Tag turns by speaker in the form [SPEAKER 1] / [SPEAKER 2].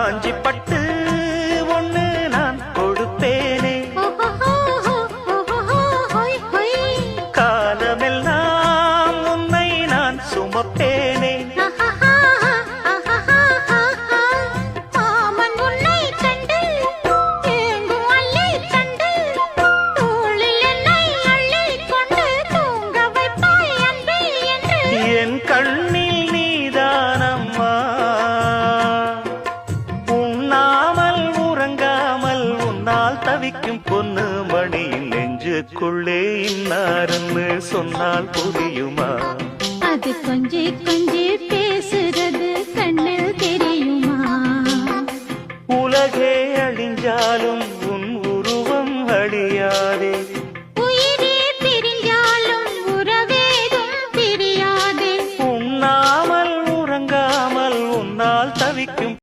[SPEAKER 1] காஞ்சி பட்டு ஒண்ணு நான் கொடுப்பேனே, காலமெல்லாம் உன்னை நான் சுமப்பேனே. என் கண்ணில் நீதானம்மா, உண்ணாமல் உறங்காமல் உன்னால் தவிக்கும் பொண்ணு மணியின் நெஞ்சுக்குள்ளே இன்னாருன்னு சொன்னால் புரியுமா?
[SPEAKER 2] அது கொஞ்சி கொஞ்சி பேசுறது கண்ணில் தெரியுமா?
[SPEAKER 1] உலகே அழிஞ்சாலும்